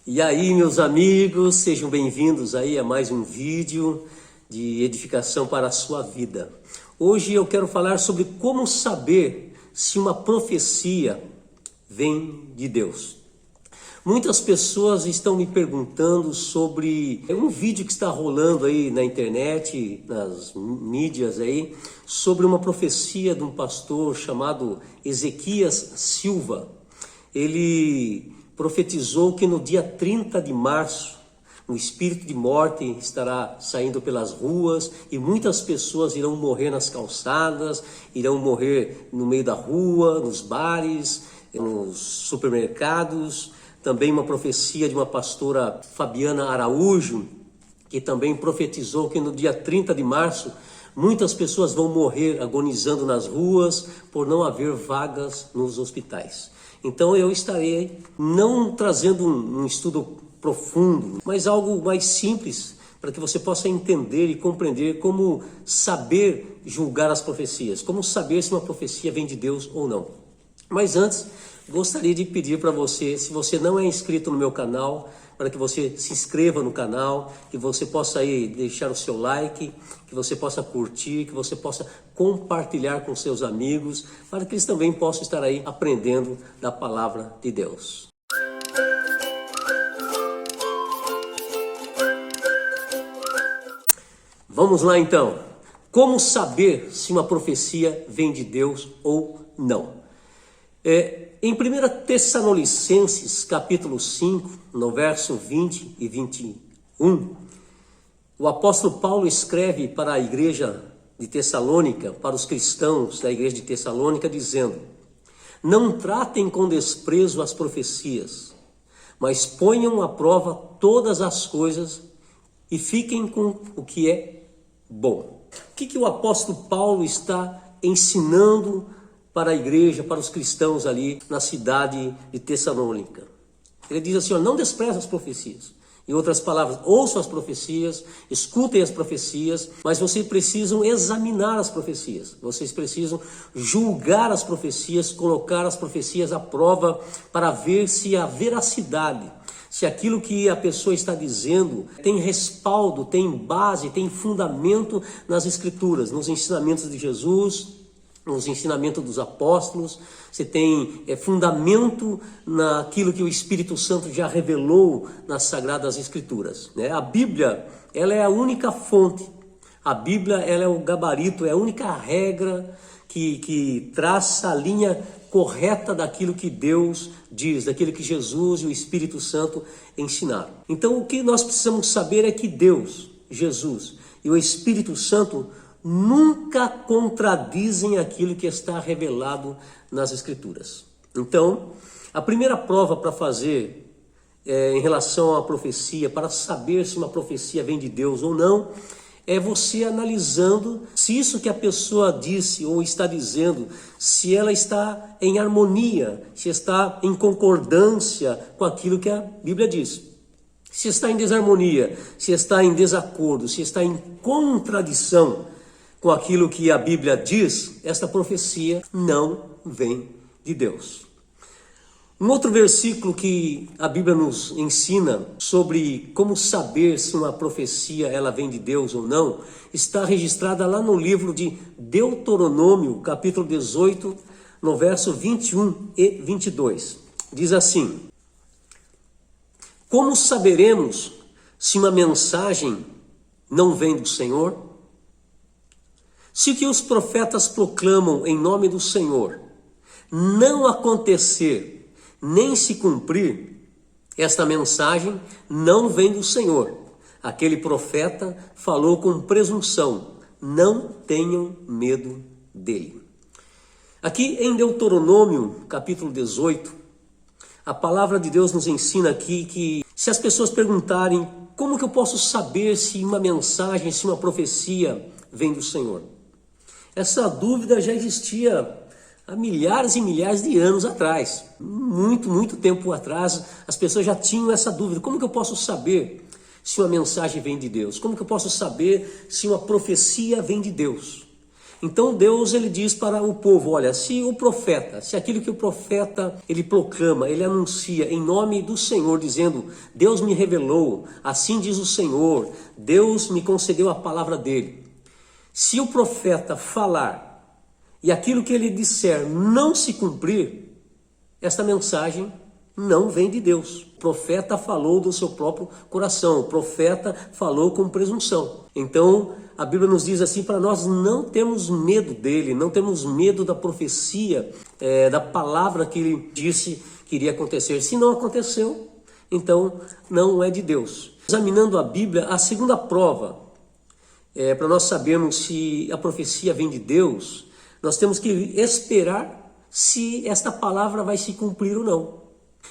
E aí, meus amigos, sejam bem-vindos aí a mais um vídeo de edificação para a sua vida. Hoje eu quero falar sobre como saber se uma profecia vem de Deus. Muitas pessoas estão me perguntando sobre um vídeo que está rolando aí na internet, nas mídias aí, sobre uma profecia de um pastor chamado Ezequias Silva. Ele profetizou que no dia 30 de março, o espírito de morte estará saindo pelas ruas e muitas pessoas irão morrer nas calçadas, irão morrer no meio da rua, nos bares, nos supermercados. Também uma profecia de uma pastora Fabiana Araújo, que também profetizou que no dia 30 de março, muitas pessoas vão morrer agonizando nas ruas por não haver vagas nos hospitais. Então eu estarei não trazendo um estudo profundo, mas algo mais simples para que você possa entender e compreender como saber julgar as profecias, como saber se uma profecia vem de Deus ou não. Mas antes, gostaria de pedir para você, se você não é inscrito no meu canal, para que você se inscreva no canal, que você possa aí deixar o seu like, que você possa curtir, que você possa compartilhar com seus amigos, para que eles também possam estar aí aprendendo da palavra de Deus. Vamos lá então. Como saber se uma profecia vem de Deus ou não? Em 1 Tessalonicenses, capítulo 5, no verso 20 e 21, o apóstolo Paulo escreve para a igreja de Tessalônica, para os cristãos da igreja de Tessalônica, dizendo: não tratem com desprezo as profecias, mas ponham à prova todas as coisas e fiquem com o que é bom. O que o apóstolo Paulo está ensinando para a igreja, para os cristãos ali na cidade de Tessalônica? Ele diz assim: não despreze as profecias. Em outras palavras, ouçam as profecias, escutem as profecias, mas vocês precisam examinar as profecias. Vocês precisam julgar as profecias, colocar as profecias à prova para ver se a veracidade, se aquilo que a pessoa está dizendo tem respaldo, tem base, tem fundamento nas Escrituras, nos ensinamentos de Jesus, nos ensinamentos dos apóstolos, você tem fundamento naquilo que o Espírito Santo já revelou nas Sagradas Escrituras, né? A Bíblia, ela é a única fonte, a Bíblia, ela é o gabarito, é a única regra que traça a linha correta daquilo que Deus diz, daquilo que Jesus e o Espírito Santo ensinaram. Então o que nós precisamos saber é que Deus, Jesus e o Espírito Santo nunca contradizem aquilo que está revelado nas Escrituras. Então, a primeira prova para fazer em relação à profecia, para saber se uma profecia vem de Deus ou não, é você analisando se isso que a pessoa disse ou está dizendo, se ela está em harmonia, se está em concordância com aquilo que a Bíblia diz. Se está em desarmonia, se está em desacordo, se está em contradição com aquilo que a Bíblia diz, esta profecia não vem de Deus. Um outro versículo que a Bíblia nos ensina sobre como saber se uma profecia ela vem de Deus ou não, está registrada lá no livro de Deuteronômio, capítulo 18, no verso 21 e 22. Diz assim: como saberemos se uma mensagem não vem do Senhor? Se o que os profetas proclamam em nome do Senhor não acontecer, nem se cumprir, esta mensagem não vem do Senhor. Aquele profeta falou com presunção, não tenham medo dele. Aqui em Deuteronômio, capítulo 18, a palavra de Deus nos ensina aqui que se as pessoas perguntarem como que eu posso saber se uma mensagem, se uma profecia vem do Senhor, essa dúvida já existia há milhares e milhares de anos atrás. Muito tempo atrás, as pessoas já tinham essa dúvida. Como que eu posso saber se uma mensagem vem de Deus? Como que eu posso saber se uma profecia vem de Deus? Então Deus ele diz para o povo, olha, se aquilo que o profeta ele proclama, ele anuncia em nome do Senhor, dizendo, Deus me revelou, assim diz o Senhor, Deus me concedeu a palavra dele. Se o profeta falar e aquilo que ele disser não se cumprir, esta mensagem não vem de Deus. O profeta falou do seu próprio coração, o profeta falou com presunção. Então, a Bíblia nos diz assim, para nós não termos medo dele, não temos medo da profecia, da palavra que ele disse que iria acontecer. Se não aconteceu, então não é de Deus. Examinando a Bíblia, a segunda prova, para nós sabermos se a profecia vem de Deus, nós temos que esperar se esta palavra vai se cumprir ou não.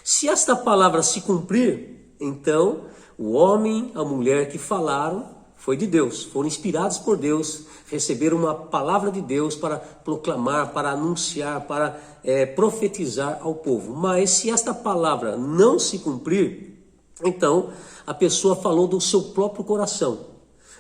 Se esta palavra se cumprir, então o homem, a mulher que falaram foi de Deus, foram inspirados por Deus, receberam uma palavra de Deus para proclamar, para anunciar, para profetizar ao povo. Mas se esta palavra não se cumprir, então a pessoa falou do seu próprio coração.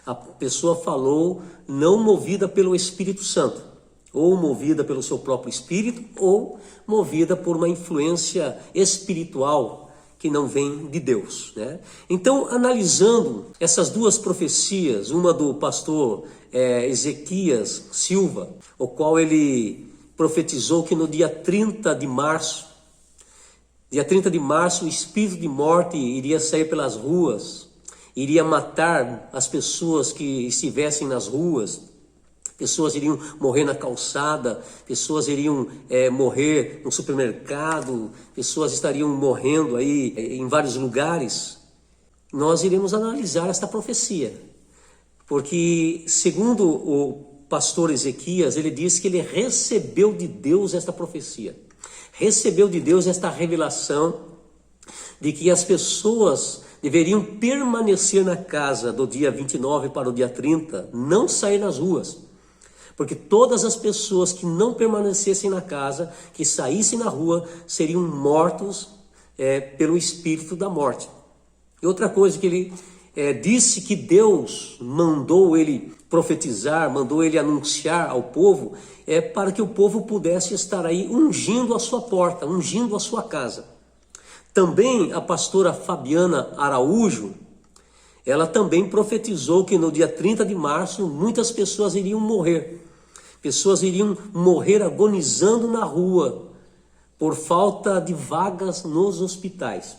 A pessoa falou não movida pelo Espírito Santo, ou movida pelo seu próprio espírito, ou movida por uma influência espiritual que não vem de Deus, né? Então, analisando essas duas profecias, uma do pastor Ezequias Silva, o qual ele profetizou que no dia 30 de março, o espírito de morte iria sair pelas ruas, iria matar as pessoas que estivessem nas ruas, pessoas iriam morrer na calçada, pessoas iriam morrer no supermercado, pessoas estariam morrendo aí em vários lugares. Nós iremos analisar esta profecia, porque segundo o pastor Ezequias, ele diz que ele recebeu de Deus esta profecia, recebeu de Deus esta revelação de que as pessoas deveriam permanecer na casa do dia 29 para o dia 30, não sair nas ruas. Porque todas as pessoas que não permanecessem na casa, que saíssem na rua, seriam mortos pelo espírito da morte. E outra coisa que ele disse que Deus mandou ele profetizar, mandou ele anunciar ao povo, para que o povo pudesse estar aí ungindo a sua porta, ungindo a sua casa. Também a pastora Fabiana Araújo, ela também profetizou que no dia 30 de março muitas pessoas iriam morrer. Pessoas iriam morrer agonizando na rua por falta de vagas nos hospitais.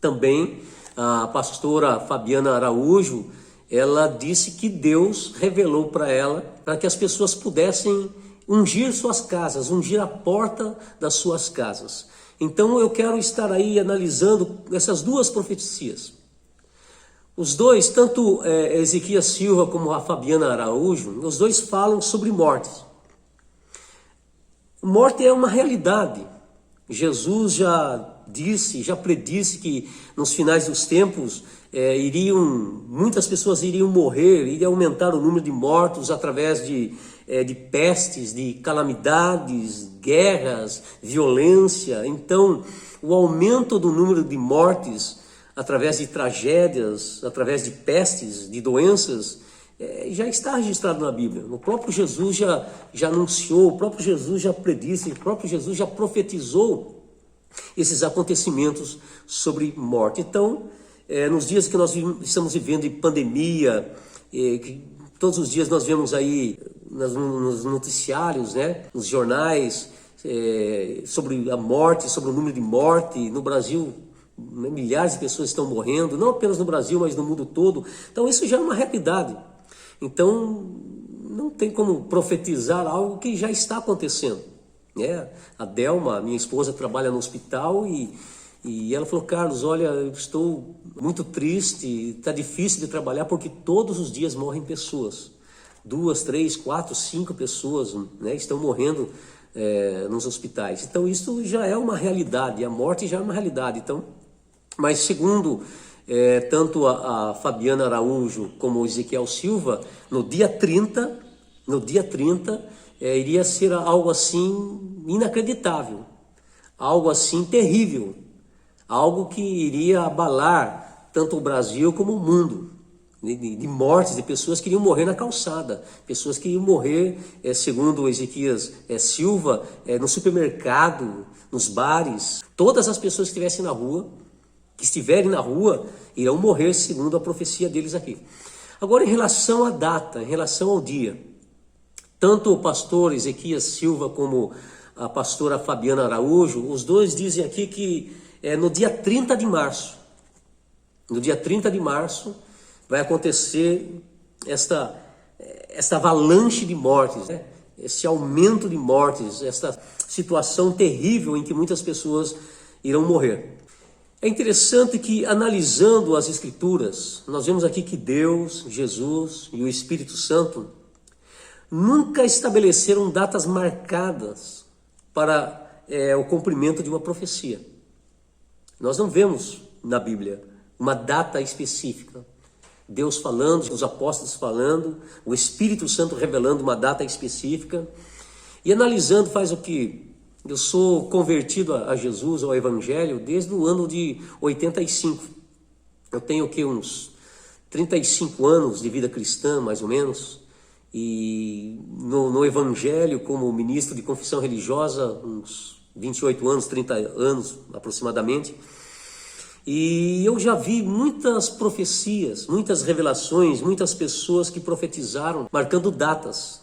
Também a pastora Fabiana Araújo, ela disse que Deus revelou para ela para que as pessoas pudessem ungir suas casas, ungir a porta das suas casas. Então eu quero estar aí analisando essas duas profecias. Os dois, tanto Ezequias Silva como a Fabiana Araújo, os dois falam sobre mortes. Morte é uma realidade. Jesus já disse, já predisse que nos finais dos tempos muitas pessoas iriam morrer, iria aumentar o número de mortos através de pestes, de calamidades, guerras, violência. Então, o aumento do número de mortes através de tragédias, através de pestes, de doenças, já está registrado na Bíblia. O próprio Jesus já anunciou, o próprio Jesus já predisse, o próprio Jesus já profetizou esses acontecimentos sobre morte. Então, nos dias que nós estamos vivendo de pandemia, que todos os dias nós vemos aí nos noticiários, né, nos jornais, sobre a morte, sobre o número de morte. No Brasil, milhares de pessoas estão morrendo, não apenas no Brasil, mas no mundo todo. Então isso já é uma realidade. Então não tem como profetizar algo que já está acontecendo. A Delma, minha esposa, trabalha no hospital e ela falou: Carlos, olha, eu estou muito triste, está difícil de trabalhar porque todos os dias morrem pessoas. 2, 3, 4, 5 pessoas, né, estão morrendo nos hospitais. Então isso já é uma realidade, a morte já é uma realidade. Então, mas segundo tanto a Fabiana Araújo como o Ezequiel Silva, no dia 30, iria ser algo assim inacreditável, algo assim terrível, algo que iria abalar tanto o Brasil como o mundo. de mortes, de pessoas que iriam morrer na calçada, pessoas que iriam morrer, segundo Ezequias Silva, no supermercado, nos bares. Todas as pessoas que estiverem na rua, irão morrer segundo a profecia deles aqui. Agora, em relação à data, em relação ao dia, tanto o pastor Ezequias Silva como a pastora Fabiana Araújo, os dois dizem aqui que no dia 30 de março, vai acontecer esta avalanche de mortes, né? Esse aumento de mortes, esta situação terrível em que muitas pessoas irão morrer. É interessante que, analisando as Escrituras, nós vemos aqui que Deus, Jesus e o Espírito Santo nunca estabeleceram datas marcadas para o cumprimento de uma profecia. Nós não vemos na Bíblia uma data específica. Deus falando, os apóstolos falando, o Espírito Santo revelando uma data específica. E analisando faz o que? Eu sou convertido a Jesus, ao Evangelho, desde o ano de 85. Eu tenho aqui uns 35 anos de vida cristã, mais ou menos. E no Evangelho, como ministro de confissão religiosa, uns 28 anos, 30 anos aproximadamente. E eu já vi muitas profecias, muitas revelações, muitas pessoas que profetizaram, marcando datas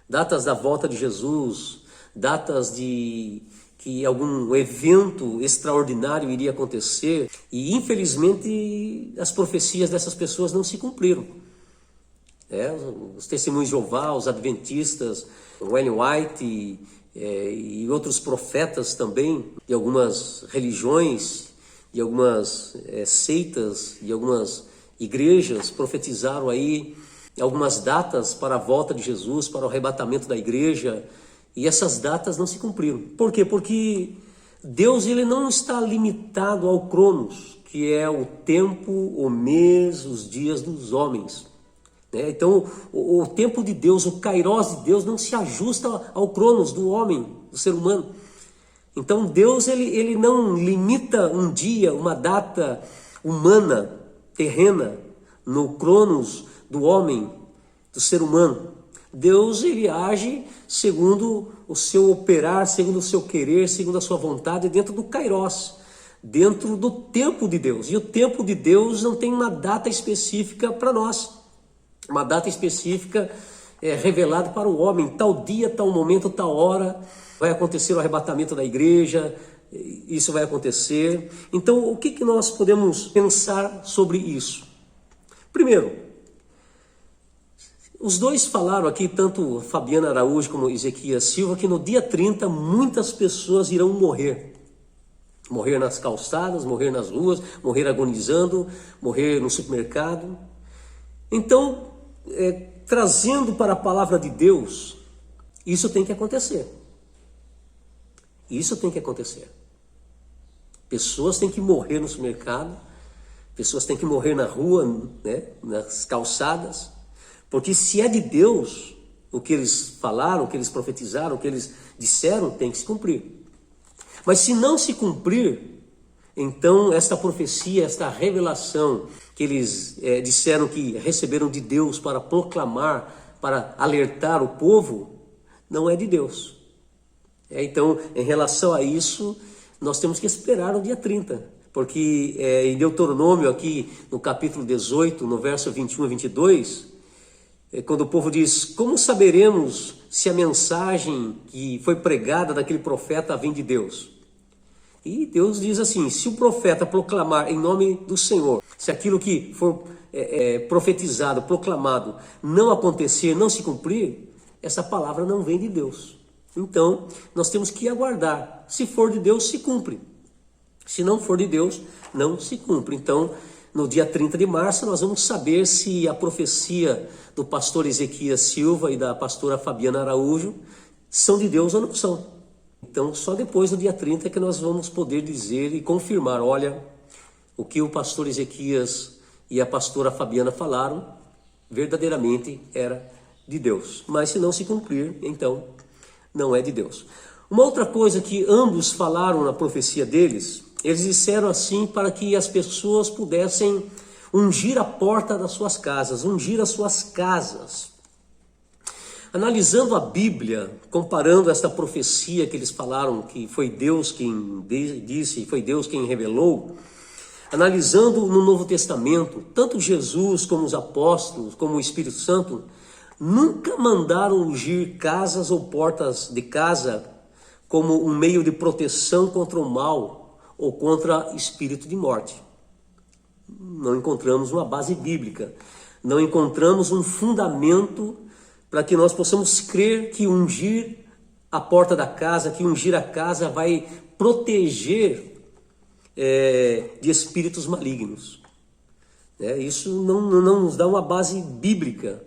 da volta de Jesus, datas de que algum evento extraordinário iria acontecer. E infelizmente as profecias dessas pessoas não se cumpriram. Os testemunhos de Jeová, os adventistas, o Ellen White e outros profetas também, de algumas religiões, de algumas seitas, de algumas igrejas, profetizaram aí algumas datas para a volta de Jesus, para o arrebatamento da igreja, e essas datas não se cumpriram. Por quê? Porque Deus, ele não está limitado ao Cronos, que é o tempo, o mês, os dias dos homens. Então, o tempo de Deus, o Kairos de Deus não se ajusta ao Cronos do homem, do ser humano. Então, Deus ele não limita um dia, uma data humana, terrena, no Cronos do homem, do ser humano. Deus, ele age segundo o seu operar, segundo o seu querer, segundo a sua vontade, dentro do Kairos, dentro do tempo de Deus. E o tempo de Deus não tem uma data específica para nós. Uma data específica revelada para o homem. Tal dia, tal momento, tal hora vai acontecer o arrebatamento da igreja, isso vai acontecer. Então, o que nós podemos pensar sobre isso? Primeiro, os dois falaram aqui, tanto Fabiana Araújo como Ezequias Silva, que no dia 30 muitas pessoas irão morrer. Morrer nas calçadas, morrer nas ruas, morrer agonizando, morrer no supermercado. Então, trazendo para a palavra de Deus, isso tem que acontecer. Isso tem que acontecer. Pessoas têm que morrer no supermercado, pessoas têm que morrer na rua, nas calçadas, porque se é de Deus, o que eles falaram, o que eles profetizaram, o que eles disseram, tem que se cumprir. Mas se não se cumprir, então esta profecia, esta revelação que eles disseram que receberam de Deus para proclamar, para alertar o povo, não é de Deus. Então, em relação a isso, nós temos que esperar o dia 30, porque em Deuteronômio, aqui no capítulo 18, no verso 21 e 22, quando o povo diz: como saberemos se a mensagem que foi pregada daquele profeta vem de Deus? E Deus diz assim: se o profeta proclamar em nome do Senhor, se aquilo que for profetizado, proclamado, não acontecer, não se cumprir, essa palavra não vem de Deus. Então, nós temos que aguardar. Se for de Deus, se cumpre. Se não for de Deus, não se cumpre. Então, no dia 30 de março, nós vamos saber se a profecia do pastor Ezequias Silva e da pastora Fabiana Araújo são de Deus ou não são. Então, só depois do dia 30 é que nós vamos poder dizer e confirmar: olha, o que o pastor Ezequias e a pastora Fabiana falaram, verdadeiramente era de Deus. Mas se não se cumprir, então não é de Deus. Uma outra coisa que ambos falaram na profecia deles, eles disseram assim para que as pessoas pudessem ungir a porta das suas casas, ungir as suas casas. Analisando a Bíblia, comparando esta profecia que eles falaram que foi Deus quem disse, foi Deus quem revelou, analisando no Novo Testamento, tanto Jesus como os apóstolos, como o Espírito Santo, nunca mandaram ungir casas ou portas de casa como um meio de proteção contra o mal ou contra espírito de morte. Não encontramos uma base bíblica, não encontramos um fundamento para que nós possamos crer que ungir a porta da casa, que ungir a casa vai proteger de espíritos malignos. Isso não nos dá uma base bíblica.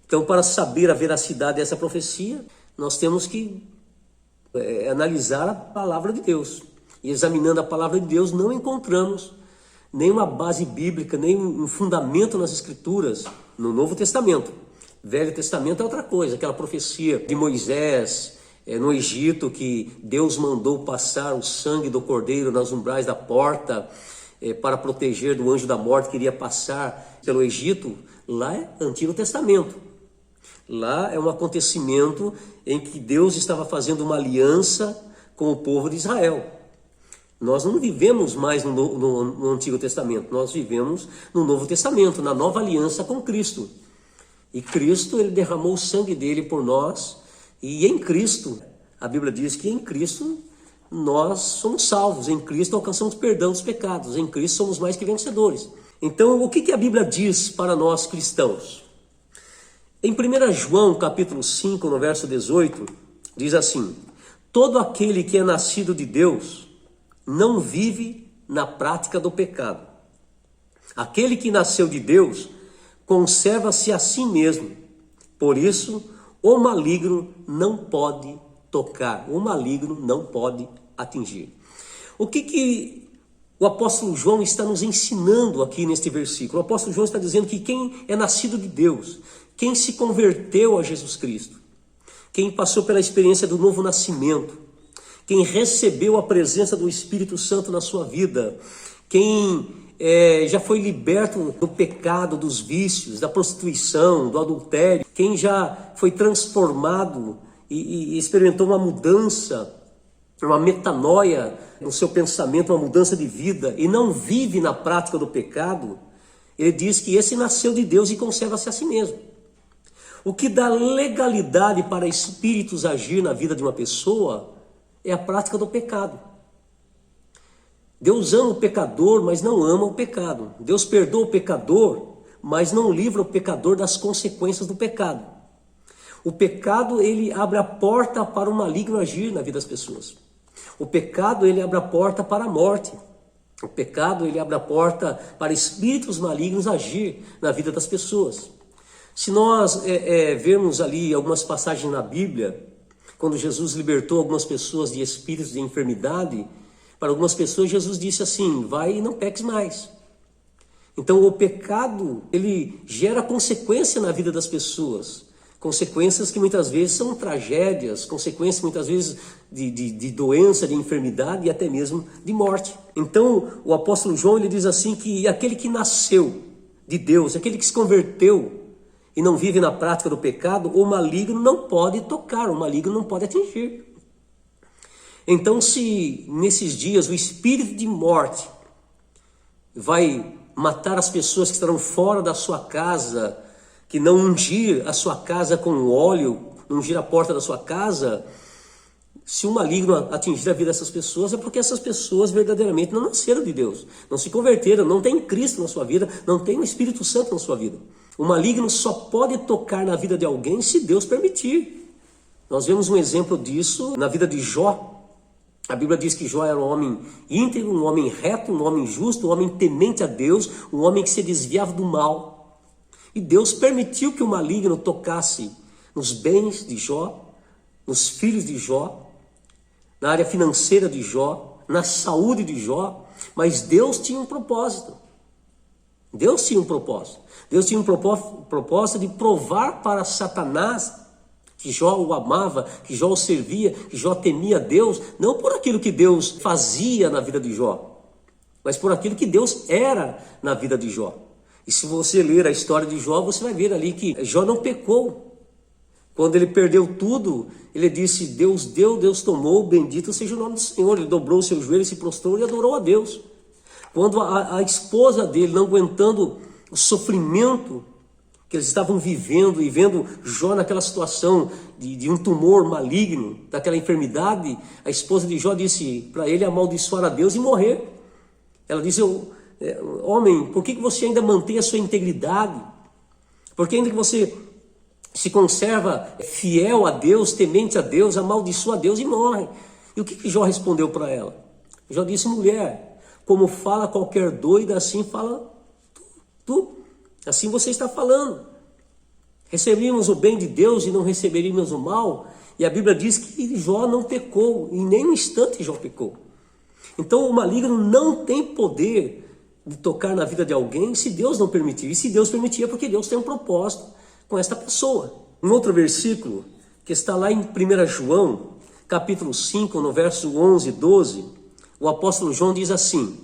Então, para saber a veracidade dessa profecia, nós temos que analisar a palavra de Deus. E examinando a palavra de Deus, não encontramos nenhuma base bíblica, nem um fundamento nas Escrituras, no Novo Testamento. Velho Testamento é outra coisa, aquela profecia de Moisés no Egito, que Deus mandou passar o sangue do cordeiro nas umbrais da porta para proteger do anjo da morte que iria passar pelo Egito. Lá é Antigo Testamento. Lá é um acontecimento em que Deus estava fazendo uma aliança com o povo de Israel. Nós não vivemos mais no Antigo Testamento, nós vivemos no Novo Testamento, na nova aliança com Cristo. E Cristo, ele derramou o sangue dele por nós, e em Cristo, a Bíblia diz que em Cristo nós somos salvos, em Cristo alcançamos perdão dos pecados, em Cristo somos mais que vencedores. Então, o que a Bíblia diz para nós cristãos? Em 1 João, capítulo 5, no verso 18, diz assim: todo aquele que é nascido de Deus não vive na prática do pecado. Aquele que nasceu de Deus conserva-se a si mesmo. Por isso, o maligno não pode tocar, o maligno não pode atingir. O que o apóstolo João está nos ensinando aqui neste versículo? O apóstolo João está dizendo que quem é nascido de Deus, quem se converteu a Jesus Cristo, quem passou pela experiência do novo nascimento, quem recebeu a presença do Espírito Santo na sua vida, quem já foi liberto do pecado, dos vícios, da prostituição, do adultério, quem já foi transformado e experimentou uma mudança, uma metanoia no seu pensamento, uma mudança de vida, e não vive na prática do pecado, ele diz que esse nasceu de Deus e conserva-se a si mesmo. O que dá legalidade para espíritos agir na vida de uma pessoa é a prática do pecado. Deus ama o pecador, mas não ama o pecado. Deus perdoa o pecador, mas não livra o pecador das consequências do pecado. O pecado, ele abre a porta para o maligno agir na vida das pessoas. O pecado, ele abre a porta para a morte. O pecado, ele abre a porta para espíritos malignos agir na vida das pessoas. Se nós vermos ali algumas passagens na Bíblia, quando Jesus libertou algumas pessoas de espíritos de enfermidade, para algumas pessoas Jesus disse assim: vai e não peques mais. Então o pecado, ele gera consequência na vida das pessoas, consequências que muitas vezes são tragédias, consequências muitas vezes de doença, de enfermidade e até mesmo de morte. Então o apóstolo João, ele diz assim que aquele que nasceu de Deus, aquele que se converteu e não vive na prática do pecado, o maligno não pode tocar, o maligno não pode atingir. Então, se nesses dias o espírito de morte vai matar as pessoas que estarão fora da sua casa, que não ungir a sua casa com óleo, não ungir a porta da sua casa, se o maligno atingir a vida dessas pessoas, é porque essas pessoas verdadeiramente não nasceram de Deus, não se converteram, não tem Cristo na sua vida, não tem o Espírito Santo na sua vida. O maligno só pode tocar na vida de alguém se Deus permitir. Nós vemos um exemplo disso na vida de Jó. A Bíblia diz que Jó era um homem íntegro, um homem reto, um homem justo, um homem temente a Deus, um homem que se desviava do mal. E Deus permitiu que o maligno tocasse nos bens de Jó, nos filhos de Jó, na área financeira de Jó, na saúde de Jó, mas Deus tinha um propósito. Deus tinha um propósito. Deus tinha um propósito de provar para Satanás que Jó o amava, que Jó o servia, que Jó temia Deus, não por aquilo que Deus fazia na vida de Jó, mas por aquilo que Deus era na vida de Jó. E se você ler a história de Jó, você vai ver ali que Jó não pecou. Quando ele perdeu tudo, ele disse: Deus deu, Deus tomou, bendito seja o nome do Senhor. Ele dobrou o seu joelho, se prostrou e adorou a Deus. Quando a esposa dele, não aguentando o sofrimento que eles estavam vivendo e vendo Jó naquela situação de um tumor maligno, daquela enfermidade, a esposa de Jó disse para ele amaldiçoar a Deus e morrer. Ela disse: homem, por que você ainda mantém a sua integridade? Por que ainda que você se conserva fiel a Deus, temente a Deus, amaldiçoa a Deus e morre? E o que Jó respondeu para ela? Jó disse: mulher, como fala qualquer doida, assim fala tu. Assim você está falando. Receberíamos o bem de Deus e não receberíamos o mal. E a Bíblia diz que Jó não pecou, em nenhum instante Jó pecou. Então o maligno não tem poder de tocar na vida de alguém se Deus não permitir. E se Deus permitir é porque Deus tem um propósito com esta pessoa. Um outro versículo que está lá em 1 João, capítulo 5, no verso 11 e 12, o apóstolo João diz assim: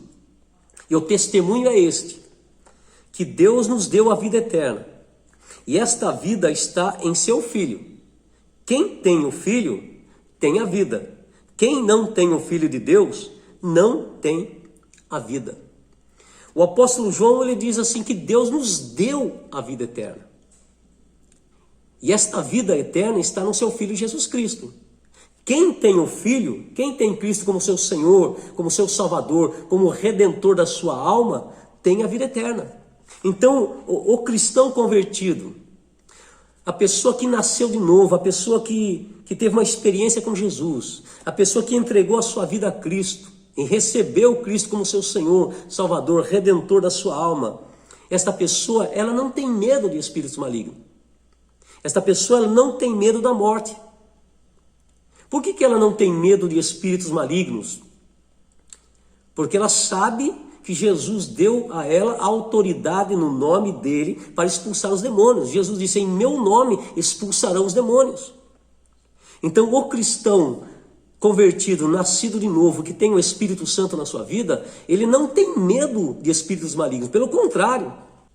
e o testemunho é este, que Deus nos deu a vida eterna, e esta vida está em seu Filho. Quem tem o Filho tem a vida. Quem não tem o Filho de Deus não tem a vida. O apóstolo João, ele diz assim que Deus nos deu a vida eterna. E esta vida eterna está no seu Filho Jesus Cristo. Quem tem o Filho, quem tem Cristo como seu Senhor, como seu Salvador, como Redentor da sua alma, tem a vida eterna. Então, o cristão convertido, a pessoa que nasceu de novo, a pessoa que teve uma experiência com Jesus, a pessoa que entregou a sua vida a Cristo, e recebeu Cristo como seu Senhor, Salvador, Redentor da sua alma, esta pessoa, ela não tem medo de espíritos malignos. Esta pessoa, ela não tem medo da morte. Por que ela não tem medo de espíritos malignos? Porque ela sabe que Jesus deu a ela autoridade no nome dele para expulsar os demônios. Jesus disse: em meu nome expulsarão os demônios. Então o cristão convertido, nascido de novo, que tem o Espírito Santo na sua vida, ele não tem medo de espíritos malignos. Pelo contrário,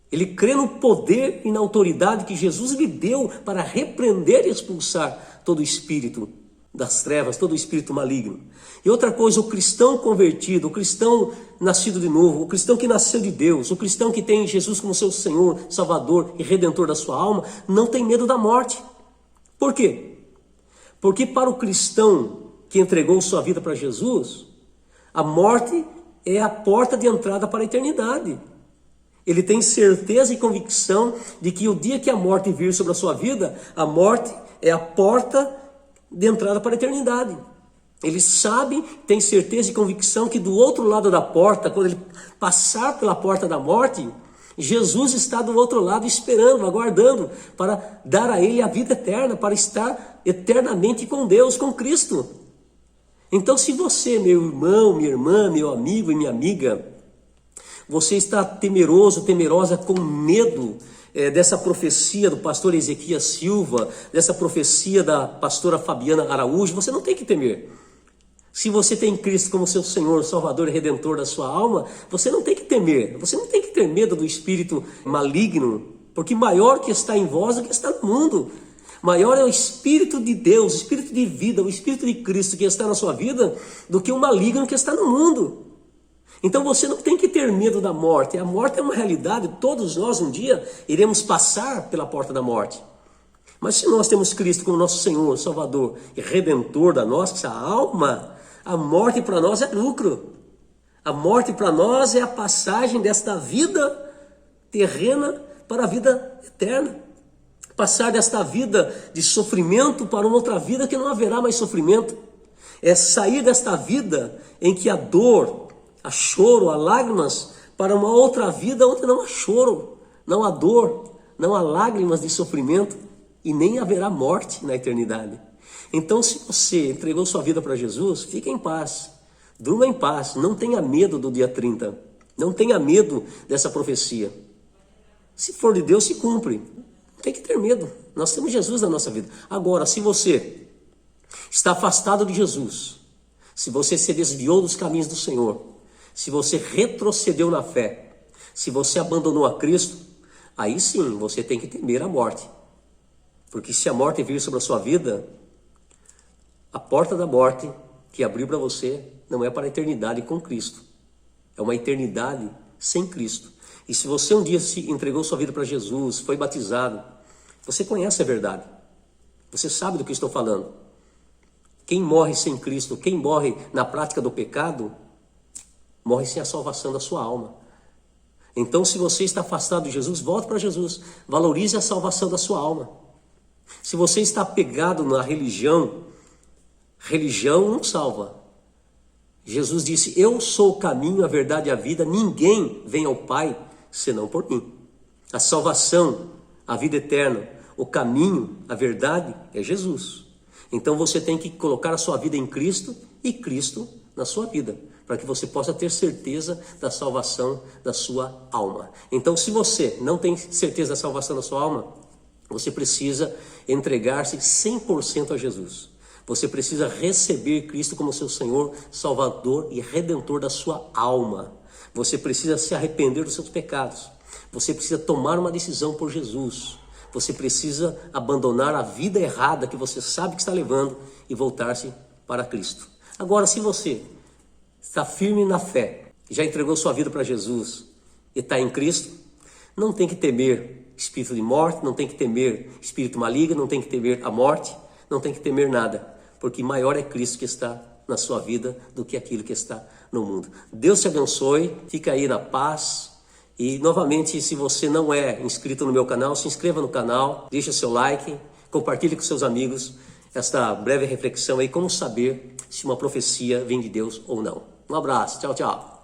ele crê no poder e na autoridade que Jesus lhe deu para repreender e expulsar todo espírito das trevas, todo espírito maligno. E outra coisa, o cristão convertido, o cristão nascido de novo, o cristão que nasceu de Deus, o cristão que tem Jesus como seu Senhor, Salvador e Redentor da sua alma, não tem medo da morte. Por quê? Porque para o cristão que entregou sua vida para Jesus, a morte é a porta de entrada para a eternidade. Ele tem certeza e convicção de que o dia que a morte vir sobre a sua vida, a morte é a porta de entrada para a eternidade. Ele sabe, tem certeza e convicção que do outro lado da porta, quando ele passar pela porta da morte, Jesus está do outro lado esperando, aguardando para dar a ele a vida eterna, para estar eternamente com Deus, com Cristo. Então, se você, meu irmão, minha irmã, meu amigo e minha amiga, você está temeroso, temerosa, com medo dessa profecia do pastor Ezequias Silva, dessa profecia da pastora Fabiana Araújo, você não tem que temer. Se você tem Cristo como seu Senhor, Salvador e Redentor da sua alma, você não tem que temer. Você não tem que ter medo do espírito maligno, porque maior que está em vós do que está no mundo. Maior é o Espírito de Deus, o Espírito de vida, o Espírito de Cristo que está na sua vida, do que o maligno que está no mundo. Então você não tem que ter medo da morte. A morte é uma realidade, todos nós um dia iremos passar pela porta da morte. Mas se nós temos Cristo como nosso Senhor, Salvador e Redentor da nossa alma, a morte para nós é lucro. A morte para nós é a passagem desta vida terrena para a vida eterna. Passar desta vida de sofrimento para uma outra vida que não haverá mais sofrimento. É sair desta vida em que há dor, há choro, há lágrimas, para uma outra vida onde não há choro, não há dor, não há lágrimas de sofrimento e nem haverá morte na eternidade. Então, se você entregou sua vida para Jesus, fique em paz, durma em paz, não tenha medo do dia 30, não tenha medo dessa profecia. Se for de Deus, se cumpre. Não tem que ter medo, nós temos Jesus na nossa vida. Agora, se você está afastado de Jesus, se você se desviou dos caminhos do Senhor, se você retrocedeu na fé, Se você abandonou a Cristo, aí sim você tem que temer a morte. Porque se a morte vir sobre a sua vida, a porta da morte que abriu para você não é para a eternidade com Cristo. É uma eternidade sem Cristo. E se você um dia se entregou sua vida para Jesus, foi batizado, você conhece a verdade. Você sabe do que eu estou falando. Quem morre sem Cristo, quem morre na prática do pecado, morre sem a salvação da sua alma. Então, se você está afastado de Jesus, volte para Jesus. Valorize a salvação da sua alma. Se você está apegado na religião, religião não salva. Jesus disse, eu sou o caminho, a verdade e a vida, ninguém vem ao Pai senão por mim. A salvação, a vida eterna, o caminho, a verdade é Jesus. Então você tem que colocar a sua vida em Cristo e Cristo na sua vida, para que você possa ter certeza da salvação da sua alma. Então, se você não tem certeza da salvação da sua alma, você precisa entregar-se 100% a Jesus. Você precisa receber Cristo como seu Senhor, Salvador e Redentor da sua alma. Você precisa se arrepender dos seus pecados. Você precisa tomar uma decisão por Jesus. Você precisa abandonar a vida errada que você sabe que está levando e voltar-se para Cristo. Agora, se você está firme na fé, já entregou sua vida para Jesus e está em Cristo, não tem que temer espírito de morte, não tem que temer espírito maligno, não tem que temer a morte, não tem que temer nada, porque maior é Cristo que está na sua vida do que aquilo que está no mundo. Deus te abençoe, fica aí na paz. E novamente, se você não é inscrito no meu canal, se inscreva no canal, deixa seu like, compartilhe com seus amigos esta breve reflexão aí, como saber se uma profecia vem de Deus ou não. Um abraço, tchau, tchau.